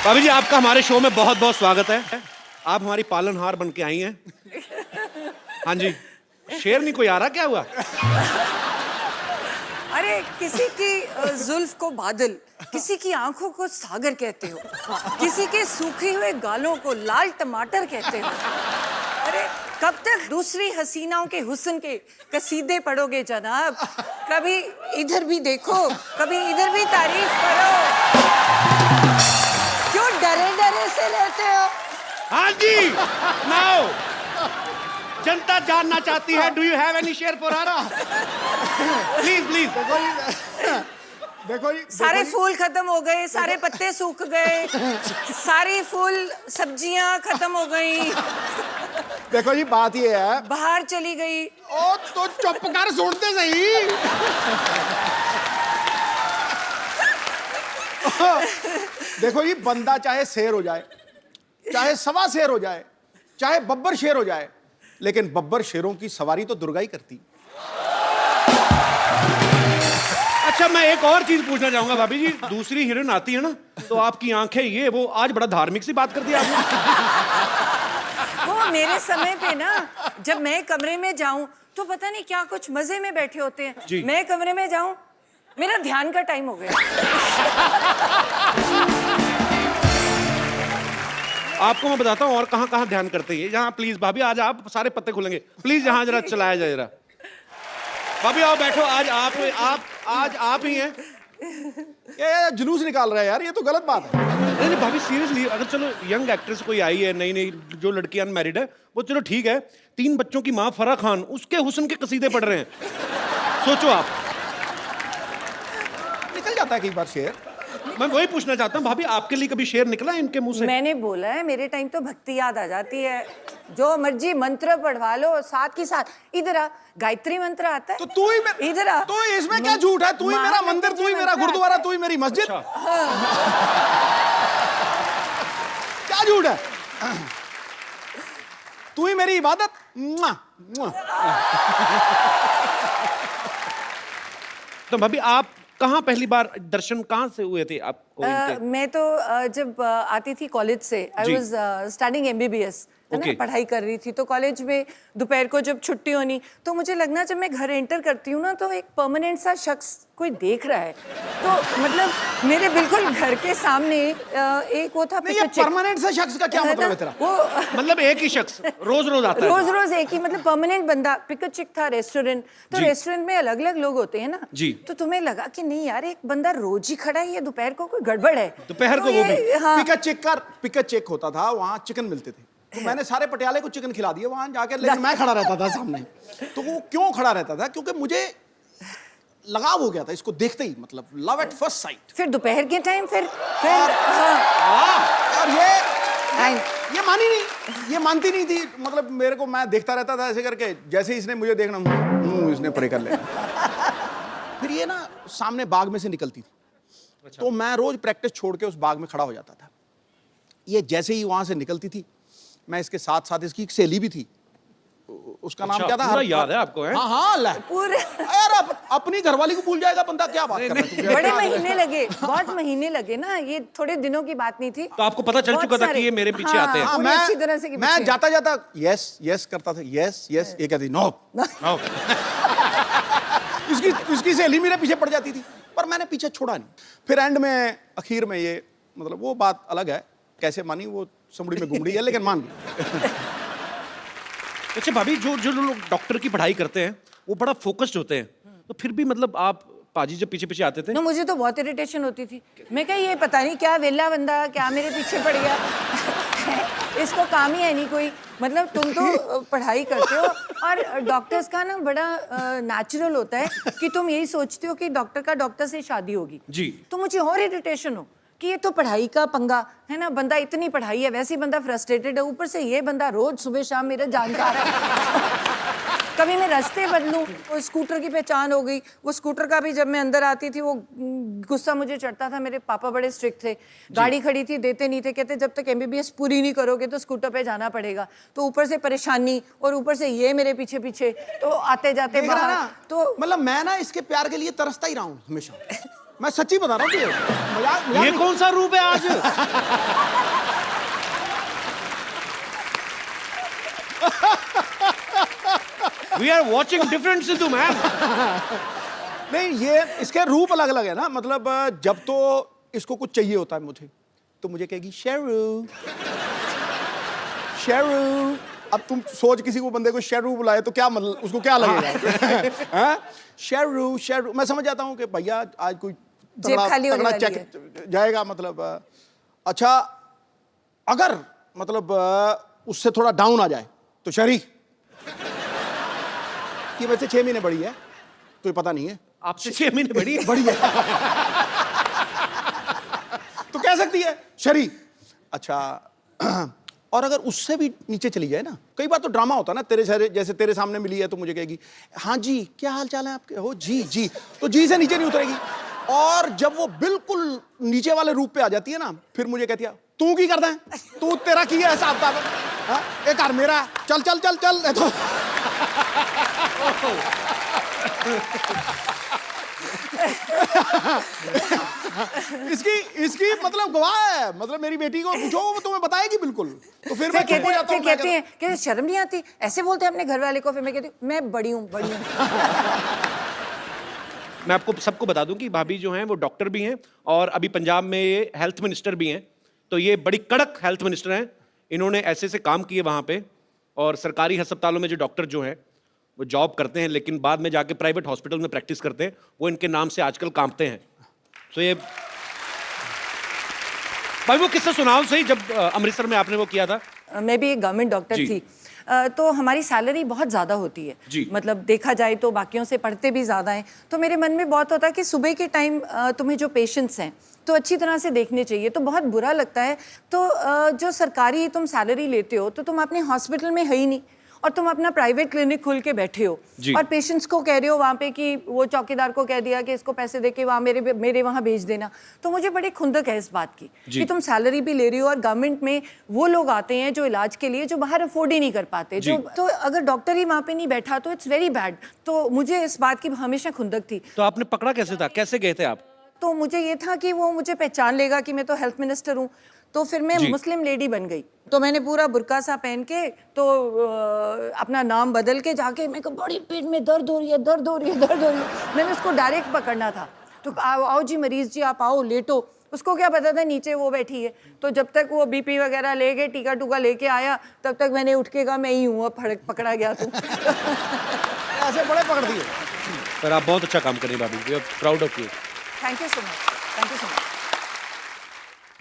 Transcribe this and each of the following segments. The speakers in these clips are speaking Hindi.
भाभी जी आपका हमारे शो में बहुत बहुत स्वागत है। आप हमारी पालनहार बन के आई हैं। हाँ जी, शेर नहीं कोई आ रहा, क्या हुआ? अरे किसी की जुल्फ को बादल, किसी की आंखों को सागर कहते हो, किसी के सूखे हुए गालों को लाल टमाटर कहते हो। अरे कब तक दूसरी हसीनाओं के हुस्न के कसीदे पढ़ोगे जनाब? कभी इधर भी देखो, कभी इधर भी तारीफ करो। क्यों डरे डरे से रहते हो? हाँ जी, नाउ जनता जानना चाहती है, do you have any share for her? Please please. देखो जी, सारे फूल खत्म हो गए, सारे पत्ते सूख गए, सारी फूल सब्जियां खत्म हो गई, देखो जी बात ये है। बाहर चली गई। ओ तो चुप कर, सुनते सही। देखो जी, बंदा चाहे शेर हो जाए, चाहे सवा शेर हो जाए, चाहे बब्बर शेर हो जाए, लेकिन बब्बर शेरों की सवारी तो दुर्गा ही करती। अच्छा मैं एक और चीज पूछना चाहूंगा भाभी जी, दूसरी हीरोइन आती है ना तो आपकी आंखें ये वो, आज बड़ा धार्मिक सी बात कर दी आपने। वो मेरे समय पे ना, जब मैं कमरे में जाऊं तो पता नहीं क्या कुछ मजे में बैठे होते हैं। मैं कमरे में जाऊं, मेरा ध्यान का टाइम हो गया। आपको मैं बताता हूँ और कहाँ कहाँ ध्यान करते हैं। यहाँ प्लीज भाभी, आज आप सारे पत्ते खुलेंगे प्लीज, यहाँ जरा चलाया जाए जरा। भाभी आओ बैठो, आज आप ही हैं। ये जुलूस निकाल रहा है यार, ये तो गलत बात है। नहीं भाभी सीरियसली, अगर चलो यंग एक्ट्रेस कोई आई है, नई नई जो लड़की अनमैरिड है, वो चलो ठीक है, 3 बच्चों की माँ फराह खान उसके हुस्न के कसीदे पढ़ रहे हैं। सोचो आप, निकल जाता है कई बार शेर। मैं वही पूछना चाहता हूँ भाभी, आपके लिए कभी शेर निकला है इनके मुंह से? मैंने बोला है, मेरे टाइम तो भक्ति याद आ जाती है। जो मर्जी मंत्र पढ़वा लो, साथ ही साथ इधर आ, गायत्री मंत्र आता है। तो तू ही इधर आ। तो इसमें क्या झूठ है? तू ही मेरा मंदिर, तू ही मेरा गुरुद्वारा, तू ही मेरी मस्जिद। क्या झूठ है? तू ही मेरी इबादत। तो भाभी आप कहाँ पहली बार दर्शन कहाँ से हुए थे आपको इनके? मैं तो जब आती थी कॉलेज से, आई वाज स्टडिंग MBBS, है ना, पढ़ाई कर रही थी। तो कॉलेज में दोपहर को जब छुट्टी होनी तो मुझे लगना, जब मैं घर एंटर करती हूँ ना, तो एक परमानेंट सा शख्स कोई देख रहा है। तो मतलब मेरे बिल्कुल घर के सामने एक वो था। ये परमानेंट सा शख्स का क्या मतलब है तेरा? वो मतलब एक ही शख्स रोज रोज आता है? रोज रोज एक ही, मतलब परमानेंट बंदा। पिक अ चिक था रेस्टोरेंट, तो रेस्टोरेंट में अलग अलग लोग होते हैं ना जी। तो तुम्हें लगा कि नहीं यार, एक बंदा रोज ही खड़ा है, ये दोपहर को कोई गड़बड़ है। दोपहर को वो भी? हाँ। पिक अ चेक होता था, वहाँ चिकन मिलते थे, तो मैंने सारे पटियाले को चिकन खिला दिया वहां जाके, लेकिन मैं खड़ा रहता था सामने। तो वो क्यों खड़ा रहता था? क्योंकि मुझे लगाव हो गया था इसको देखते ही, मतलब लव एट फर्स्ट साइट। फिर दोपहर के टाइम फिर और ये मानी नहीं, ये मानती नहीं थी। मतलब मेरे को, मैं देखता रहता था ऐसे करके, जैसे ही इसने मुझे देखना, इसने परे कर लेना। फिर ये ना सामने बाग में से निकलती थी। तो मैं रोज प्रैक्टिस छोड़ के उस बाग में खड़ा हो जाता था। ये जैसे ही वहां से निकलती थी, मैं इसके साथ साथ, इसकी एक सहेली भी थी, उसका नाम क्या था? पूरा याद है आपको? है? हाँ पूरे यार, अपनी घरवाली को भूल जाएगा बंदा, क्या बात कर रहा है? बड़े महीने लगे, बहुत महीने लगे ना, ये थोड़े दिनों की बात नहीं थी। तो आपको पता चल चुका था कि ये मेरे पीछे आते हैं? हाँ, मैं अच्छी तरह से मैं जाता जाता यस यस करता था, यस यस, ये कहती नो। इसकी सहेली मेरे पीछे पड़ जाती थी, पर मैंने पीछे छोड़ा नहीं। फिर एंड में, आखिर में, ये मतलब वो बात अलग है, कैसे मानी वो समड़ी में घुमड़ी है, लेकिन मान गई। अच्छा भाभी, जो लोग डॉक्टर की पढ़ाई करते हैं वो बड़ा फोकस्ड होते हैं, तो फिर भी मतलब आप पाजी जब पीछे पीछे आते थे ना, मुझे तो बहुत इरिटेशन होती थी। मैं कहा ये पता नहीं क्या वेला बंदा, क्या मेरे पीछे पड़ गया। इसको काम ही है नहीं कोई। मतलब तुम तो पढ़ाई करते हो, और डॉक्टर्स का ना बड़ा नेचुरल होता है कि तुम यही सोचते हो कि डॉक्टर का डॉक्टर से शादी होगी जी। तो मुझे और इरिटेशन हो कि ये तो पढ़ाई का पंगा है ना, बंदा इतनी पढ़ाई है, वैसे ही बंदा फ्रस्ट्रेटेड है, ऊपर से ये बंदा रोज सुबह शाम मेरा जानकार है। कभी मैं रास्ते बदलूं, वो स्कूटर की पहचान हो गई। वो स्कूटर का भी, जब मैं अंदर आती थी, वो गुस्सा मुझे चढ़ता था। मेरे पापा बड़े स्ट्रिक्ट थे, गाड़ी खड़ी थी देते नहीं थे, कहते जब तक MBBS पूरी नहीं करोगे तो स्कूटर पे जाना पड़ेगा। तो ऊपर से परेशानी, और ऊपर से ये मेरे पीछे पीछे, तो आते जाते बाहर। तो मतलब मैं ना इसके प्यार के लिए तरसता ही रहा हूँ हमेशा। मैं सच्ची बता रहा हूँ तुझे, मजाक मजाक ये नहीं। कौन सा रूप है आज? We are watching different Sidhu, man. नहीं, ये इसके रूप अलग अलग है ना, मतलब जब तो इसको कुछ चाहिए होता है मुझे, तो मुझे कहेगी शेरू शेरू। अब तुम सोच, किसी को बंदे को शेरू बुलाए तो क्या मतलब, उसको क्या लगेगा? हाँ? शेरू शेरू, मैं समझ जाता हूँ कि भैया आज कोई जेब खाली होने वाली चेक जाएगा, मतलब अच्छा अगर मतलब उससे थोड़ा डाउन आ जाए तो शरी कि वैसे 6 महीने बड़ी है, तो ये पता नहीं है, आपसे 6 महीने बड़ी है। बड़ी है तो कह सकती है शरी। अच्छा और अगर उससे भी नीचे चली जाए ना, कई बार तो ड्रामा होता है ना, तेरे सारे जैसे तेरे सामने मिली है तो मुझे कहेगी हाँ जी क्या हाल चाल है आपके, हो जी जी, तो जी से नीचे नहीं उतरेगी। और जब वो बिल्कुल नीचे वाले रूप पे आ जाती है ना, फिर मुझे कहती है तू की करता है, तू तेरा की है हिसाब किताब, हाँ? एक कार मेरा है, चल चल चल चल तो इसकी इसकी मतलब गवाह है, मतलब मेरी बेटी को पूछो वो तुम्हें बताएगी बिल्कुल। तो फिर मैं चुप हो जाता हूँ, कहते हैं कि शर्म नहीं आती, ऐसे बोलते हैं अपने घर वाले को। फिर मैं कहती हूँ मैं बड़ी हूँ, बड़ी हूँ। मैं आपको सबको बता दूं कि भाभी जो हैं वो डॉक्टर भी हैं और अभी पंजाब में ये हेल्थ मिनिस्टर भी हैं, तो ये बड़ी कड़क हेल्थ मिनिस्टर हैं। इन्होंने ऐसे से काम किए वहाँ पे, और सरकारी अस्पतालों में जो डॉक्टर जो हैं वो जॉब करते हैं लेकिन बाद में जाके प्राइवेट हॉस्पिटल में प्रैक्टिस करते हैं, वो इनके नाम से आजकल कांपते हैं। तो ये भाई वो किस्सा सुनाओ सही, जब अमृतसर में आपने वो किया था। मैं भी एक गवर्नमेंट डॉक्टर जी। थी, तो हमारी सैलरी बहुत ज़्यादा होती है जी। मतलब देखा जाए तो बाकियों से पढ़ते भी ज़्यादा हैं। तो मेरे मन में बहुत होता है कि सुबह के टाइम तुम्हें जो पेशेंट्स हैं तो अच्छी तरह से देखने चाहिए, तो बहुत बुरा लगता है। तो जो सरकारी तुम सैलरी लेते हो तो तुम अपने हॉस्पिटल में है ही नहीं, और तुम अपना प्राइवेट क्लिनिक खोल के बैठे हो जी। और पेशेंट्स को कह रहे हो वहाँ पे कि वो चौकीदार को कह दिया कि इसको पैसे दे के वहाँ मेरे वहाँ भेज देना। तो मुझे बड़ी खुंदक है इस बात की कि तुम सैलरी भी ले रही हो और गवर्नमेंट में वो लोग आते हैं जो इलाज के लिए जो बाहर अफोर्ड ही नहीं कर पाते, जो तो अगर डॉक्टर ही वहाँ पे नहीं बैठा तो इट्स वेरी बैड। तो मुझे इस बात की हमेशा खुंदक थी। तो आपने पकड़ा कैसे था, कैसे गए थे आप? तो मुझे ये था कि वो मुझे पहचान लेगा कि मैं तो हेल्थ मिनिस्टर हूँ, तो फिर मैं मुस्लिम लेडी बन गई। तो मैंने पूरा बुर्का सा पहन के तो अपना नाम बदल के जाके, मेरे को बड़ी पेट में दर्द हो रही है, दर्द हो रही है, दर्द हो रही है। मैंने उसको डायरेक्ट पकड़ना था, तो आओ जी मरीज जी आप आओ लेटो। उसको क्या पता था नीचे वो बैठी है। तो जब तक वो बीपी वगैरह ले गए, टीका टूका लेके आया, तब तक मैंने उठ के कहा मैं ही हूँ, अब पकड़ा गया तू। ऐसे बड़े पकड़ दिए। पर आप बहुत अच्छा काम कर रही हैं भाभी, we are proud of you. Thank you so much, thank you so much.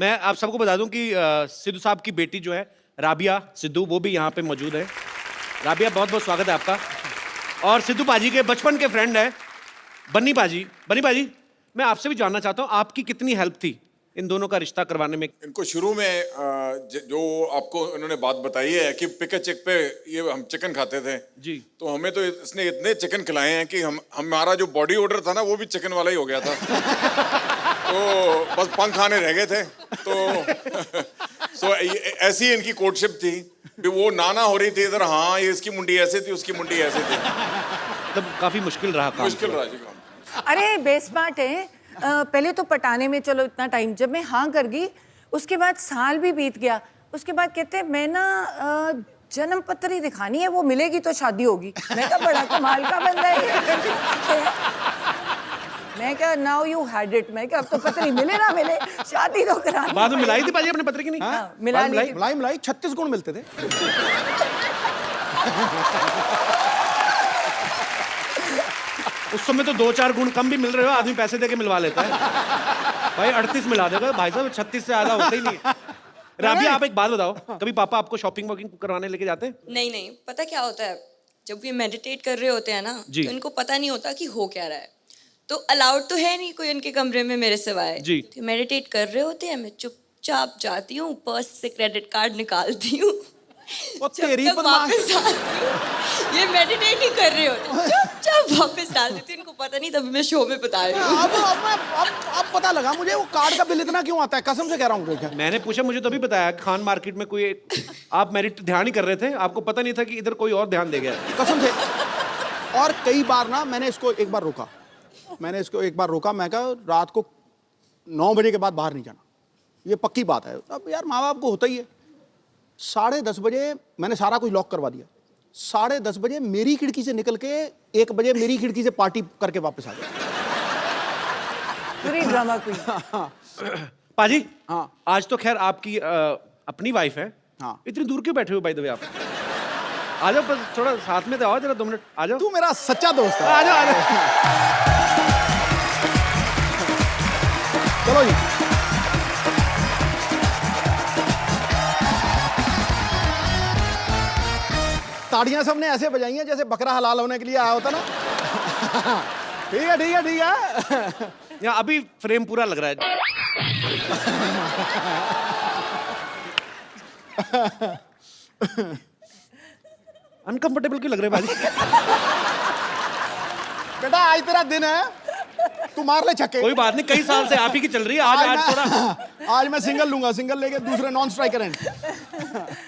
मैं आप सबको बता दूं कि सिद्धू साहब की बेटी जो है राबिया सिद्धू, वो भी यहाँ पे मौजूद है। राबिया बहुत बहुत स्वागत है आपका। और सिद्धू पाजी के बचपन के फ्रेंड है बन्नी पाजी। बन्नी पाजी, मैं आपसे भी जानना चाहता हूँ आपकी कितनी हेल्प थी इन दोनों का रिश्ता करवाने में? इनको शुरू में जो आपको इन्होंने बात बताई है कि पिक चेक पे ये हम चिकन खाते थे जी, तो हमें तो इसने इतने चिकन खिलाए हैं कि हमारा जो बॉडी ऑर्डर था ना वो भी चिकन वाला ही हो गया था। तो बस पंख आने रह गए थे। तो सो ऐसी इनकी कोर्टशिप थी भी वो नाना हो रही थी इधर, हाँ ये इसकी मुंडी ऐसे थी उसकी मुंडी ऐसे थी। मतलब काफी मुश्किल रहा काम। मुश्किल रहा जी काम। अरे बेस्मार्ट है। पहले तो पटाने में चलो इतना टाइम, जब मैं हाँ कर गई उसके बाद साल भी बीत गया। उसके बाद कहते मैं ना जन्म पत्र ही दिखानी है, वो मिलेगी तो शादी होगी। मैं क्या बड़ा कमाल का बंदा है ये। मैं क्या नाउ यू हैड इट, मैं क्या अब तो पत्र मिले ना मिले, शादी तो करानी। बाद में मिलाई थी पाजी अपने पत्र की नहीं? हाँ, मिला ली थी। मलाई मलाई 36 गुण मिलते थे। उस समय तो 2-4 गुण कम भी मिल रहे हो, आदमी पैसे देके मिलवा लेता है। भाई 38 मिला देगा भाई साहब, 36 से ज्यादा होता ही नहीं है। राबिया आप एक बात बताओ, कभी पापा आपको शॉपिंग वॉकिंग करवाने लेके जाते हैं? नहीं नहीं, पता क्या होता है, जब ये मेडिटेट कर रहे होते हैं ना जी। तो इनको पता नहीं होता कि हो क्या रहा है। तो अलाउड तो है नहीं कोई उनके कमरे में मेरे सिवाय जी। तो मेडिटेट कर रहे होते हैं, मैं चुपचाप जाती हूँ, पर्स से क्रेडिट कार्ड निकालती हूँ, वो जब तेरी तक बदमाश। वापस आती हूँ। ये मेडिटेट ही कर रहे होते, चुपचाप वापस डाल देती हूँ। इनको पता नहीं, तभी मैं शो में बता रही हूँ। अब पता लगा मुझे वो कार्ड का बिल इतना क्यों आता है, कसम से कह रहा हूँ। मैंने पूछा, मुझे तभी बताया खान मार्केट में कोई आप मेरिट ध्यान ही कर रहे थे, आपको पता नहीं था कि इधर कोई और ध्यान दे गया। कसम से। और कई बार ना मैंने इसको एक बार रोका, मैं कहा रात को 9 बजे के बाद बाहर नहीं जाना, ये पक्की बात है। अब यार माँ बाप को होता ही है। 10:30 बजे मैंने सारा कुछ लॉक करवा दिया। 10:30 बजे मेरी खिड़की से निकल के 1 बजे मेरी खिड़की से पार्टी करके वापस आ गया। पूरी ड्रामा क्वीन। पाजी, हाँ। आज तो खैर आपकी अपनी वाइफ है। हाँ। इतनी दूर क्यों बैठे हो बाय द वे आप? आ जाओ, बस थोड़ा साथ में तो आओ जरा, 2 मिनट आ जाओ। तू मेरा सच्चा दोस्त है। आ जाओ, आ जाओ। चलो जी। ताड़ियां सबने ऐसे बजाई हैं जैसे बकरा हलाल होने के लिए आया होता ना। ठीक है ठीक है ठीक है। या अभी फ्रेम पूरा लग रहा है। अनकंफर्टेबल क्यों लग रहे हैं बाजी? बेटा आज तेरा दिन है, तू मार ले छक्के। कोई बात नहीं, कई साल से आप ही की चल रही है। आज थोड़ा आज मैं सिंगल लूंगा, सिंगल लेके दूसरे नॉन स्ट्राइकर हैं।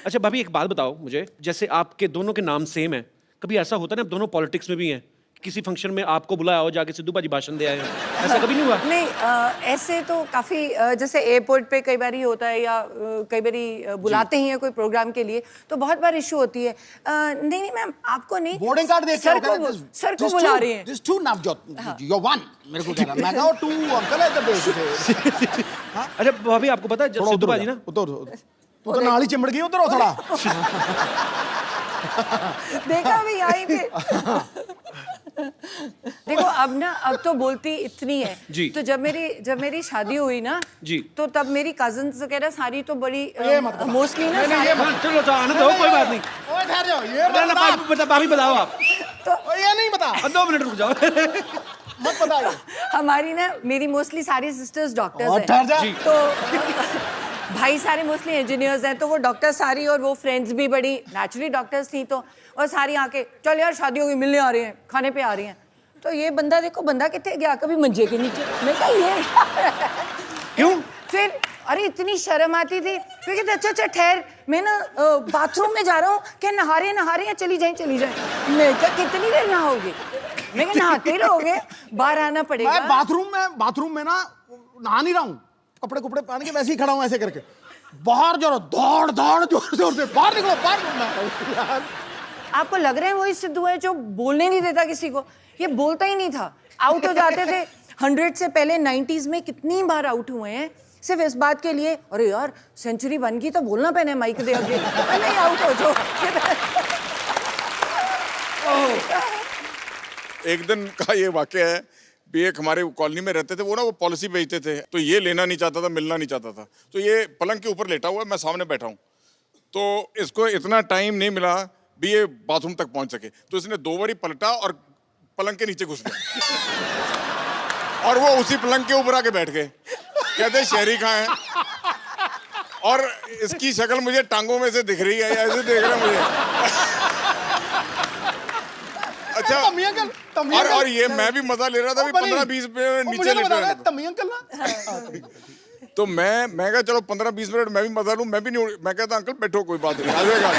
अच्छा भाभी, एक बात बताओ मुझे, जैसे आपके दोनों के नाम सेम है, कभी ऐसा होता है ना, दोनों पॉलिटिक्स में भी हैं, किसी फंक्शन में आपको बुलाया हो, जाके सिद्धू बाजी भाषण दे आए हो, ऐसा कभी नहीं हुआ? नहीं, ऐसे तो काफ़ी जैसे एयरपोर्ट पे कई बार होता है, या कई बार बुलाते ही हैं कोई प्रोग्राम के लिए, तो बहुत बार इशू होती है। नहीं नहीं मैम, आपको नहीं, बोर्डिंग कार्ड देख सर को बुला रही हैं। This to Navjot, you one मेरे को कह रहा, मैं कहा टू अंकल है द बेस। अच्छा भाभी, आपको पता है जब सिद्धू बाजी ना, उधर तो नाली चिमड़ गई उधर हो थोड़ा। देखा अभी यहीं पे। देखो अब तो बोलती इतनी है जी। तो जब मेरी शादी हुई ना जी, तो तब मेरी कजिन्स वगैरह सारी तो बड़ी मोस्टली ना चलो तो आनंद हो, कोई बात नहीं। ओए ठहर जाओ, ये भाभी बताओ आप। तो ये नहीं बता, 2 मिनट रुक जाओ। मत बताइए। हमारी ना मेरी मोस्टली सारी सिस्टर्स डॉक्टर्स और ठहर जा। हैं, तो भाई सारे मोस्टली इंजीनियर्स हैं, तो वो डॉक्टर सारी, और वो फ्रेंड्स भी बड़ी नेचुरली डॉक्टर्स थी, तो और सारी आके चल यार शादी होगी, मिलने आ रही हैं, खाने पे आ रही हैं। तो ये बंदा देखो, बंदा कितने गया, कभी मंजे के नीचे। मैं कहा ये क्यों? फिर अरे इतनी शर्म आती थी, फिर कहते अच्छा अच्छा ठहर, मैं ना बाथरूम में जा रहा हूँ, क्या नहा रहे हैं, चली जाए। मैं क्या कितनी देर नहाओगे? मैं क्या नहाते ही रहोगे, बाहर आना पड़ेगा। मैं बाथरूम में ना नहा नहीं रहा हूँ, कपड़े पहन के वैसे ही खड़ा हूँ ऐसे करके। बाहर जरा दौड़ जोर से बाहर निकलो, यार। आपको लग रहा है वही सिद्धू है जो बोलने नहीं देता किसी को? ये बोलता ही नहीं था, आउट हो जाते थे। 100 से पहले 90s में कितनी बार आउट हुए हैं सिर्फ इस बात के लिए, अरे यार सेंचुरी बन गई तो बोलना पहने माइक दे आगे, नहीं आउट हो जो। एक दिन का ये वाकया है, भी एक हमारे कॉलोनी में रहते थे, वो पॉलिसी बेचते थे, तो ये लेना नहीं चाहता था, मिलना नहीं चाहता था, तो ये पलंग के ऊपर लेटा हुआ है, मैं सामने बैठा हूँ, तो इसको इतना टाइम नहीं मिला भी ये बाथरूम तक पहुंच सके, तो इसने 2 बारी पलटा और पलंग के नीचे घुस गया, और वो उसी पलंग के ऊपर आके बैठ गए। कहते शहरी कहाँ है, और इसकी शक्ल मुझे टांगों में से दिख रही है, ऐसे देख रहा है मुझे। अच्छा, और ये मैं भी मजा ले रहा था, 15-20 मिनट नीचे लेटे तमी अंकल ना। तो मैं कहा चलो 15-20 मिनट मैं भी मजा लूं, मैं भी नहीं, मैं कहता अंकल बैठो, कोई बात नहीं, आ जाएगा।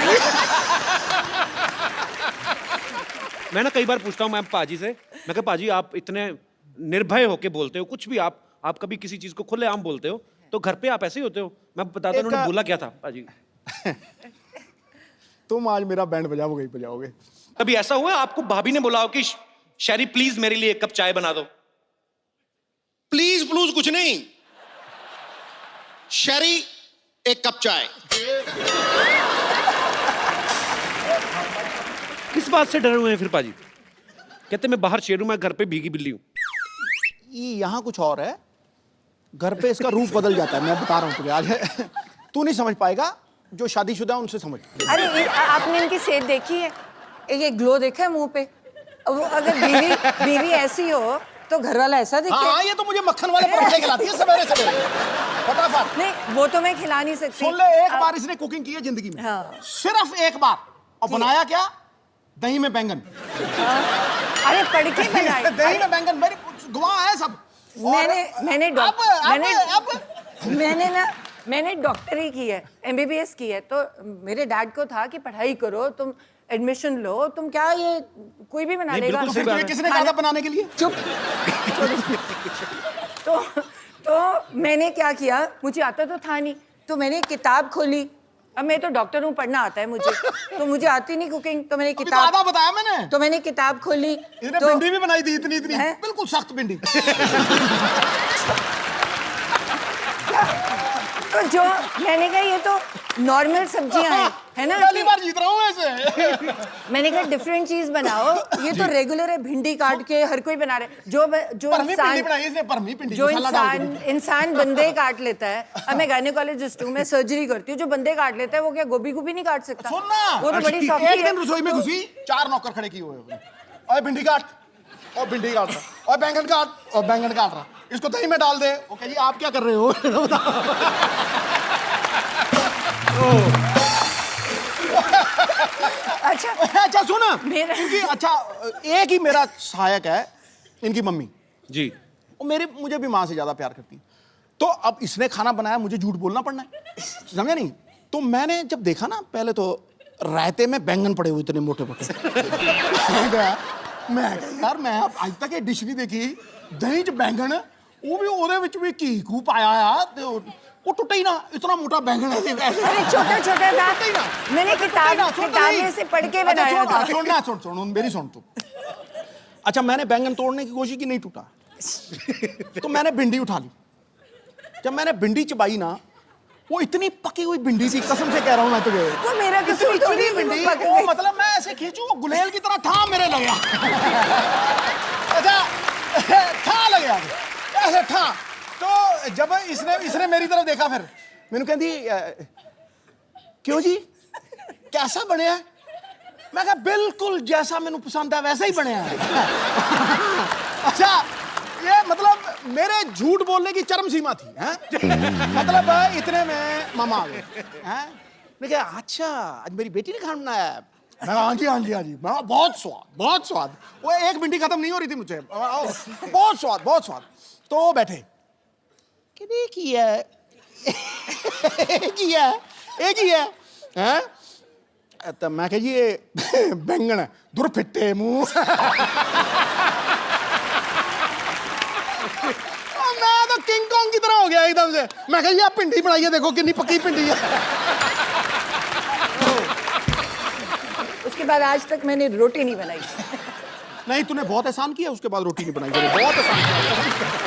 मैं ना कई बार पूछता हूँ मैं पाजी से, मैं कहा पाजी आप इतने निर्भय होके बोलते हो, कुछ भी आप कभी किसी चीज को खुलेआम बोलते हो, तो घर पे आप ऐसे ही होते हो? मैं बताता हूँ उन्होंने बोला क्या था पाजी। तुम आज मेरा बैंड बजाओगे। कभी ऐसा हुआ आपको भाभी ने बुलाओ कि शैरी प्लीज मेरे लिए 1 कप चाय बना दो? प्लीज ब्लूज कुछ नहीं, शैरी 1 कप चाय। किस बात से डरे हुए हैं फिर पाजी? कहते मैं बाहर शेर हूं, मैं घर पे भीगी बिल्ली हूं। यहाँ कुछ और है, घर पे इसका रूप बदल जाता है, मैं बता रहा हूँ तुझे आज। तू नहीं समझ पाएगा, जो शादीशुदा उनसे समझ। अरे आपने इनकी सेहत देखी है? एक ग्लो देखा है मुंह पे? अगर बीवी ऐसी हो तो घर वाला ऐसा दिखे? हाँ, ये तो मुझे मक्खन वाले पराठे खिलाती है सवेरे फटाफट। नहीं वो तो मैं खिला नहीं सकती। सुन ले, एक बार इसने कुकिंग की है जिंदगी में, हाँ। सिर्फ 1 बार, और बनाया क्या? दही में बैंगन। अरे पढ़ के बनाई। दही में बैंगन, मेरी गवाह है सब। मैंने डॉक्टरी की है, MBBS की है, तो मेरे डैड को था कि पढ़ाई करो, तुम एडमिशन लो, तुम क्या ये कोई भी बना लेगा। तो फिर किसने कहा था बनाने के लिए? चुप। तो तो मैंने क्या किया, मुझे आता तो था नहीं, तो मैंने किताब खोली। अब मैं तो डॉक्टर हूँ, पढ़ना आता है मुझे, तो मुझे आती नहीं कुकिंग, तो मैंने अभी तो किताब आधा बताया मैंने। तो मैंने किताब खोली। इसने तो भिंडी भी बनाई थी इतनी इतनी, हैं? बिल्कुल सख्त भिंडी। तो जो मैंने कहा ये तो नॉर्मल सब्जियां हैं, है ना, पहली कि बार जीत रहा हूँ ऐसे। मैंने कहा डिफरेंट चीज बनाओ। ये तो रेगुलर है, भिंडी काट के हर कोई बना रहे, जो परमी भिंडी बनाई इसने, परमी भिंडी जो मसाला डाल के। इंसान बंदे काट लेता है। अब मैं गायनेकोलॉजिस्ट हूँ, मैं सर्जरी करती हूँ, जो बंदे काट लेता है वो क्या गोभी नहीं काट सकता? सुन ना, वो तो बड़ी एक सॉफ्टी दिन रसोई में घुसी, 4 नौकर खड़े किए हुए हैं। और भिंडी काट, और भिंडी काट रहा, और बैंगन काट, और बैंगन काट रहा, इसको दही में डाल दे। वो कहिए आप क्या कर रहे हो? अच्छा अच्छा सुन, मेरा- क्योंकि अच्छा एक ही मेरा सहायक है, इनकी मम्मी। जी। वो मुझे भी माँ से ज्यादा प्यार करती है। तो अब इसने खाना बनाया, मुझे झूठ बोलना पड़ना है, समझा नहीं? तो मैंने जब देखा ना, पहले तो रायते में बैंगन पड़े हुए इतने मोटे मोटे। मैं यार मैं आज तक ये डिश नहीं देखी, दही च बैंगन, वो भी ओदे विच भी घी घू पाया यार, ते वो टुटे ही ना, इतना मोटा बैंगन है। अरे छोटा छोटा था, मैंने किताब से पढ़ के बनाया था। सुन मेरी सुन तू। अच्छा मैंने बैंगन तोड़ने की कोशिश की, नहीं टूटा। तो मैंने भिंडी उठा ली। जब मैंने भिंडी चबाई ना, वो इतनी पकी हुई भिंडी थी, कसम से कह रहा हूं मैं तुझे। वो मेरा कसूर थोड़ी है कि वो भिंडी, पक वो गई। मतलब मैं ऐसे खींचू, वो गुलेल की तरह था मेरे लगा। अच्छा था लगा ऐसे था। तो जब इसने मेरी तरफ देखा, फिर मैंने कहती क्यों जी कैसा बने है? मैं कहा बिल्कुल जैसा मैंने पसंद है वैसा ही बने हैं। अच्छा ये मतलब मेरे झूठ बोलने की चरम सीमा थी, हैं? मतलब इतने में मामा आ गए, हैं? मैं कहा अच्छा आज मेरी बेटी ने खाना बनाया है? मैं कहा हाँ जी हाँ जी हाँ जी। मैं बहुत स्वाद। वो एक भिंडी खत्म नहीं हो रही थी मुझे, बहुत स्वाद। तो वो बैठे कि एक ही है, हैं? तो मैं कहा ये बैंगन है, दूर फिट्टे मुंह। मैं तो किंग कॉन्ग की तरह हो गया एकदम से। मैं कहा ये भिंडी बनाई है, देखो कितनी पक्की भिंडी है। उसके बाद आज तक मैंने रोटी नहीं बनाई। नहीं तूने बहुत एहसान किया, उसके बाद रोटी नहीं बनाई, बहुत एहसान किया।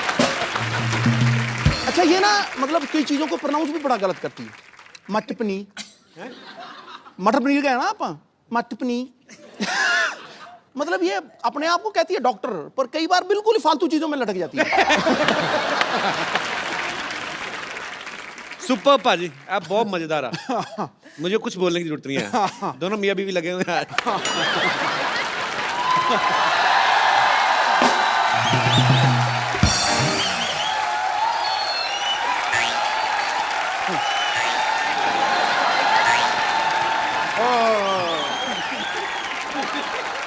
अच्छा ये ना मतलब कई चीजों को प्रोनाउंस भी बड़ा गलत करती है। मटर पनीर, मटर पनीर का है ना आप, मटर पनीर। मतलब ये अपने आप को कहती है डॉक्टर, पर कई बार बिल्कुल ही फालतू चीजों में लटक जाती है। सुपर पाजी, आप बहुत मजेदार है। मुझे कुछ बोलने की जरूरत नहीं है, दोनों मियाँ बीवी लगे हुए हैं आज।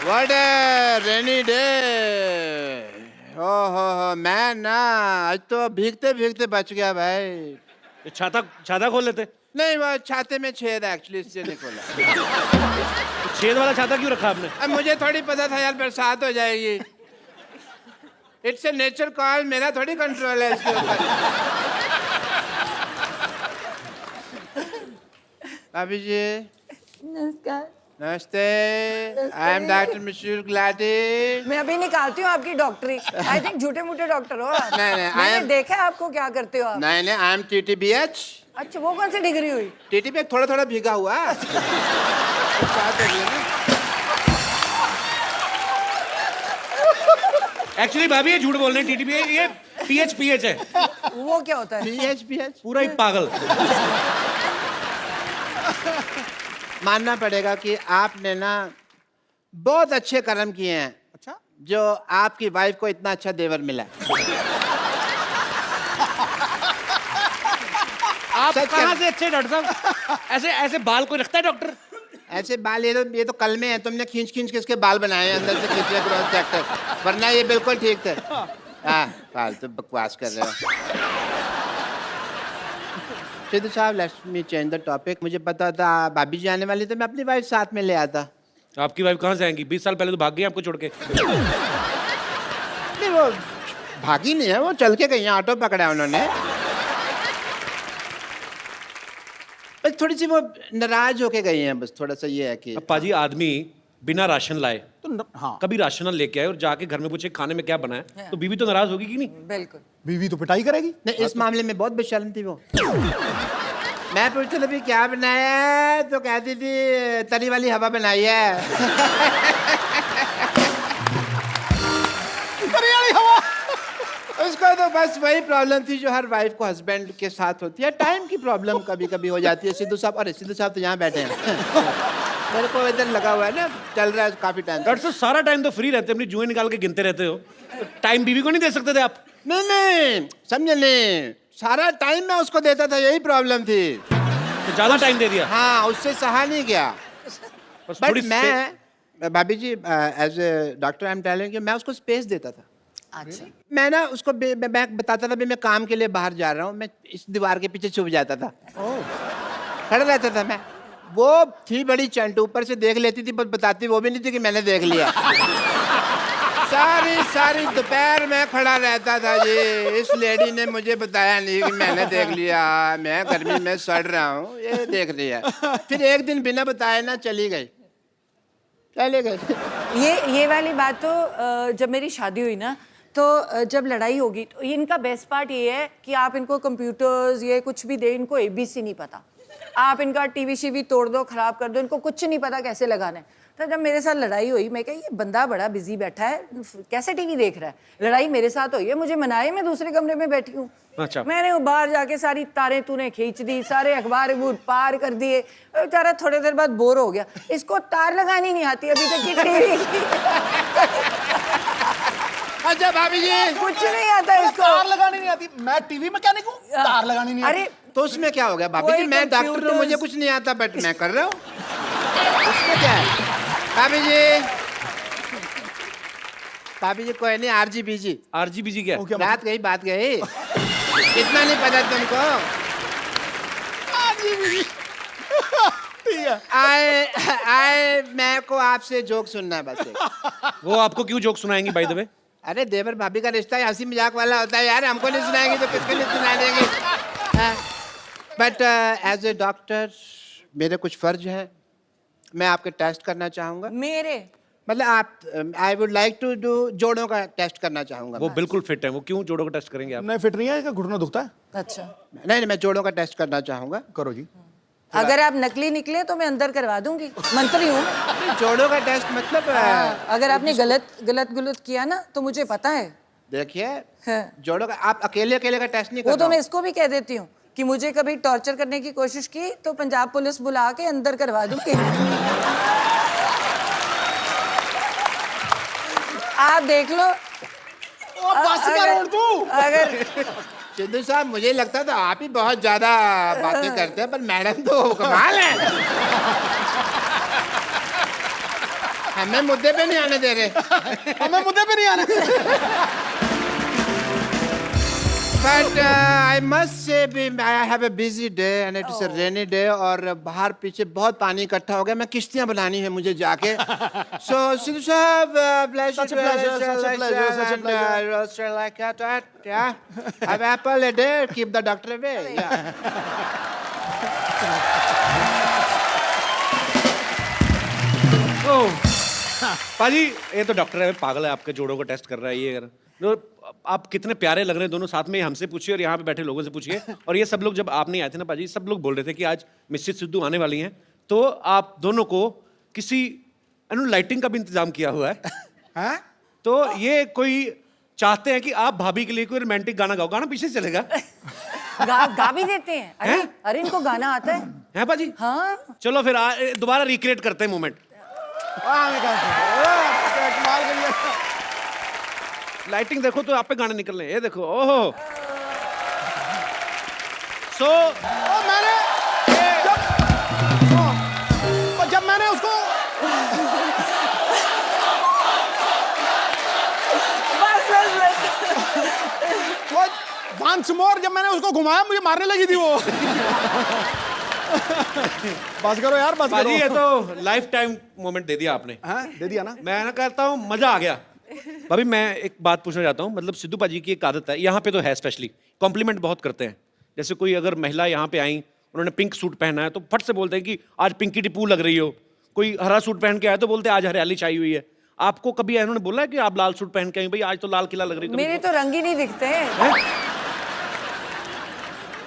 What a rainy day! हो मैं ना आज तो भीगते भीगते बच गया भाई। ये छाता खोल लेते। नहीं वो छाते में छेद है एक्चुअली, इससे नहीं खोला। छेद वाला छाता क्यों रखा आपने? अब मुझे थोड़ी पता था यार बरसात हो जाएगी। इट्स ए नेचर कॉल, मेरा थोड़ी कंट्रोल है इसके ऊपर। भाभी जी नमस्कार। नमस्ते, आई एम डॉक्टर मिशूर गुलाटी। मैं अभी निकालती हूँ आपकी डॉक्टरी। आई थिंक झूठे मूठे डॉक्टर हो आप। नहीं, मैंने देखा है आपको क्या करते हो आप। नहीं आई एम TTBH। अच्छा वो कौन सी डिग्री हुई? TTBH थोड़ा भीगा हुआ है। एक्चुअली भाभी ये झूठ बोल रहे हैं, टीटीपी ये PH है, वो क्या होता है? PH पूरा ही पागल। मानना पड़ेगा कि आपने ना बहुत अच्छे कर्म किए हैं। अच्छा जो आपकी वाइफ को इतना अच्छा देवर मिला। आप सच कहाँ कह- से अच्छे डॉक्टर साहब? ऐसे बाल कोई रखता है डॉक्टर? ऐसे बाल ये तो कल में है, तुमने खींच के इसके बाल बनाए हैं अंदर से खींचे क्रॉस सेक्टर, वरना ये बिल्कुल ठीक थे। हाँ फालतू बकवास कर रहे हो। सिद्धू साहब let's me change the topic. मुझे पता था भाभी जी आने वाली, तो मैं अपनी वाइफ साथ में ले आता। आपकी वाइफ कहाँ से आएंगी? 20 साल पहले तो भाग गई आपको छोड़ के। नहीं वो भागी नहीं है, वो चल के गई हैं, ऑटो पकड़ा है उन्होंने। बस थोड़ी सी वो नाराज होके गई हैं, बस थोड़ा सा ये है कि अब पाजी आदमी बिना राशन लाए तो हाँ, कभी राशन लेके आए और जाके घर में पूछे खाने में क्या बना है, तो बीवी तो नाराज होगी कि नहीं? बिल्कुल। बीवी तो पिटाई करेगी। नहीं, इस मामले में बहुत बेशर्म थी वो। मैं पूछता था भी क्या बनाया है, तो कहती थी तरी वाली हवा बनाई है। उसको तो बस वही प्रॉब्लम थी जो हर वाइफ को हस्बैंड के साथ होती है, टाइम की प्रॉब्लम कभी कभी हो जाती है। सिद्धू साहब, अरे सिद्धू साहब तो यहाँ बैठे हैं। मेरे को इधर लगा हुआ है ना, चल रहा है काफी टाइम। डॉक्टर साहब सारा टाइम तो फ्री रहते, अपनी जुएं निकाल के गिनते रहते हो, टाइम बीवी को नहीं दे सकते थे आप? नहीं समझे नहीं, सारा टाइम मैं उसको देता था, यही प्रॉब्लम थी। तो ज्यादा टाइम दे दिया? हाँ, उससे सहा नहीं गया। बस बट थोड़ी मैं भाभी ji, as a doctor I am telling you, मैं उसको स्पेस देता था। अच्छा। मैं ना उसको मैं बताता था भी मैं काम के लिए बाहर जा रहा हूँ, मैं इस दीवार के पीछे छुप जाता था, खड़ा रहता था मैं। वो थी बड़ी चंट, ऊपर से देख लेती थी, बस बताती वो भी नहीं थी कि मैंने देख लिया। सारी दोपहर में खड़ा रहता था जी, इस लेडी ने मुझे बताया नहीं कि मैंने देख लिया, मैं गर्मी में सड़ रहा हूँ, ये देख रही है। फिर एक दिन बिना बताए ना चली गई। ये वाली बात तो जब मेरी शादी हुई ना, तो जब लड़ाई होगी तो इनका बेस्ट पार्ट ये है कि आप इनको कंप्यूटर्स ये कुछ भी दे, इनको एबीसी नहीं पता। आप इनका टीवी शीवी तोड़ दो, खराब कर दो, इनको कुछ नहीं पता कैसे लगाना है। तो जब मेरे साथ लड़ाई हुई, मैं कहा ये बंदा बड़ा बिजी बैठा है, कैसे टीवी देख रहा है। लड़ाई मेरे साथ हुई है, मुझे मनाए, मैं दूसरे कमरे में बैठी हूँ। अच्छा। मैंने वो बाहर जाके सारी तारें तूने खींच दी, सारे अखबार पार कर दिए। बेचारा थोड़ी देर बाद बोर हो गया, इसको तार लगानी नहीं आती अभी तक की टीवी की। अच्छा भाभी जी, कुछ नहीं आता इसको, तार लगानी नहीं आती। मैं टीवी मैकेनिक हूँ, तार लगानी नहीं आती। अरे तो उसमें क्या हो गया भाभी जी, मैं डॉक्टर हूँ, मुझे कुछ नहीं आता, बट मैं कर रहा हूँ, उसमें क्या है? भाभी जी कोई नहीं, RGBG। RGBG क्या है? रात गई बात गई, इतना नहीं पता तुमको? ठीक है। आए मैं को आपसे जोक सुनना है बस एक। वो आपको क्यों जोक सुनाएंगी बाय द वे? अरे देवर भाभी का रिश्ता हंसी मजाक वाला होता है यार, हमको नहीं सुनाएंगे तो किसको नहीं सुना देंगे। बट एज ए डॉक्टर मेरे कुछ फर्ज हैं, मैं आपके टेस्ट करना चाहूँगा। मेरे मतलब आप, I would like to do जोड़ों का टेस्ट करना चाहूँगा। वो बिल्कुल फिट है, वो क्यों जोड़ों का टेस्ट करेंगे आप? नहीं फिट नहीं है, इसका घुटना दुखता है। अच्छा, नहीं, मैं जोड़ों का टेस्ट करना चाहूँगा। करो जी। अगर आप नकली निकले तो मैं अंदर करवा दूंगी, मंत्री हूँ। जोड़ों का टेस्ट मतलब अगर आपने गलत किया ना तो मुझे पता है। देखिए, हाँ। जोड़ों का आप अकेले का टेस्ट नहीं वो करना। तो मैं इसको भी कह देती हूँ कि मुझे कभी टॉर्चर करने की कोशिश की तो पंजाब पुलिस बुला के अंदर करवा दूंगी। आप देख लो। अगर सिद्धू साहब, मुझे लगता था आप ही बहुत ज्यादा बातें करते हैं, पर मैडम तो कमाल है। हमें मुद्दे पे नहीं आने दे रहे। हमें मुद्दे पे नहीं आने। But I must say I have a busy day and it is a rainy day, और बाहर पीछे बहुत पानी इकट्ठा हो गया, मैं किश्तियां बनानी है मुझे जाके। सो सिद्धू साहब, Such a pleasure, such a pleasure, such a pleasure. like that, yeah. Have apple a day, keep the doctor away. Yeah. पाजी ये तो डॉक्टर है, पागल है, आपके जोड़ों का टेस्ट कर रहा है ये। अगर तो आप कितने प्यारे लग रहे हैं दोनों साथ में, हमसे पूछिए और यहाँ पे बैठे लोगों से पूछिए। और ये सब लोग जब आप नहीं आए थे ना पाजी, सब लोग बोल रहे थे कि आज मिसेस सिद्धू आने वाली हैं, तो आप दोनों को किसी लाइटिंग का भी इंतजाम किया हुआ है। हैं? तो ये कोई चाहते हैं कि आप भाभी के लिए कोई रोमांटिक गाना गाओ, गाना पीछे चलेगा। गा भी देते हैं। अरे हैं? अरे इनको गाना आता है। हैं पाजी? हाँ, चलो फिर दोबारा रिक्रिएट करते हैं मोमेंट। कमाल कर लिया। लाइटिंग देखो तो आप पे गाने निकल रहे हैं, ये देखो। ओहो मैंने जब मैंने उसको वंस मोर जब मैंने उसको घुमाया, मुझे मारने लगी थी वो। बस करो यार, बस करो। पाजी ये तो लाइफ टाइम मोमेंट दे दिया आपने। हाँ, दे दिया ना। मैं ना कहता हूँ मजा आ गया। भाभी मैं एक बात पूछना चाहता हूँ, मतलब सिद्धू पाजी की एक आदत है, यहाँ पे तो है स्पेशली, कॉम्प्लीमेंट बहुत करते हैं। जैसे कोई अगर महिला यहाँ पे आई, उन्होंने पिंक सूट पहना है तो फट से बोलते हैं कि आज पिंकी टिप्पू लग रही हो। कोई हरा सूट पहन के आया तो बोलते हैं आज हरियाली छाई हुई है। आपको कभी इन्होंने बोला है कि आप लाल सूट पहन के आई, भाई आज तो लाल किला लग रही है? मेरे तो रंग ही नहीं दिखते हैं।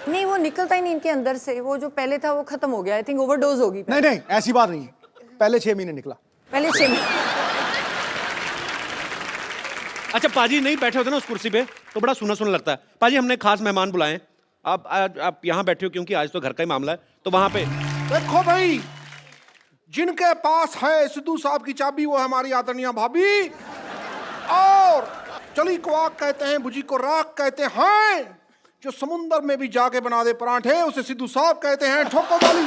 नहीं, वो निकलता ही नहीं इनके अंदर से। वो जो पहले था वो खत्म हो गया। आई थिंक ओवरडोज होगी। नहीं नहीं, ऐसी बात नहीं है, पहले 6 महीने निकला। पहले 6 महीने। अच्छा, पाजी नहीं बैठे होते ना उस कुर्सी पे तो बड़ा सुना सुना लगता है। पाजी हमने खास मेहमान बुलाए हैं, आप यहाँ बैठे हो क्योंकि आज तो घर का ही मामला है, तो वहां पे देखो भाई, जिनके पास है सिद्धू साहब की चाबी वो है हमारी आदरणीय भाभी। और चली को आग कहते हैं, बुझी को राख कहते हैं। जो समुंदर में भी जाके बना दे पराठे उसे सिद्धू साहब कहते हैं। ठोको वाली।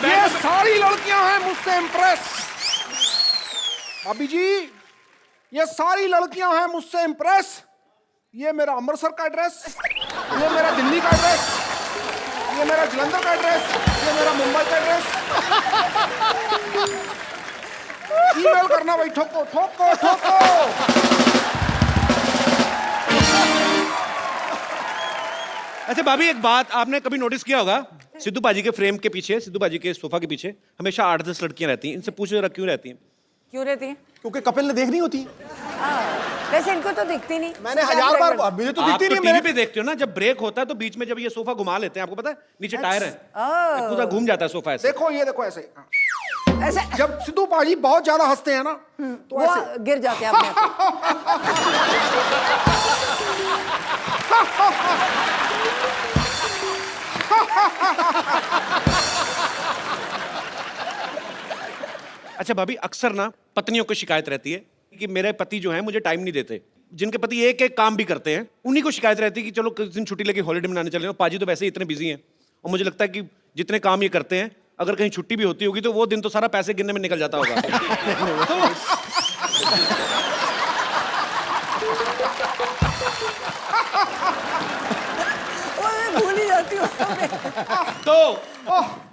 ये सारी लड़कियां हैं मुझसे इम्प्रेस। भाभी जी, ये सारी लड़कियां हैं मुझसे इम्प्रेस। ये मेरा अमृतसर का एड्रेस, ये मेरा दिल्ली का एड्रेस, ये मेरा जलंधर का एड्रेस, ये मेरा मुंबई का एड्रेस। ईमेल करना भाई, ठोको ठोको ठोको। अच्छा भाभी, एक बात आपने कभी नोटिस किया होगा, सिद्धू पाजी के फ्रेम के पीछे, सिद्धू पाजी के सोफा के पीछे हमेशा 8-10 लड़कियां रहती हैं। इनसे पूछो जरा क्यों रहती हैं? क्यों रहती है? क्योंकि कपिल ने देखनी होती। वैसे इनको तो दिखती नहीं। मैंने 1000 बार, मुझे तो आप दिखती तो नहीं। टीवी पे देखते हो ना, जब ब्रेक होता है तो बीच में जब ये सोफा घुमा लेते हैं, आपको पता है नीचे टायर है, पूरा घूम जाता है सोफा ऐसे। देखो ये देखो ऐसे। ऐसे जब सिद्धू पाजी बहुत ज्यादा हंसते हैं ना तो वो ऐसे गिर जाते हैं अपने आप। अच्छा भाभी, अक्सर ना पत्नियों को शिकायत रहती है कि मेरे पति जो हैं मुझे टाइम नहीं देते। जिनके पति एक एक काम भी करते हैं उन्हीं को शिकायत रहती है कि चलो किस दिन छुट्टी लेके हॉलीडे मनाने चले जाओ। पाजी तो वैसे ही इतने बिजी हैं, और मुझे लगता है कि जितने काम ये करते हैं, अगर कहीं छुट्टी भी होती होगी तो वो दिन तो सारा पैसे गिनने में निकल जाता होगा। भूल ही जाती हूँ। तो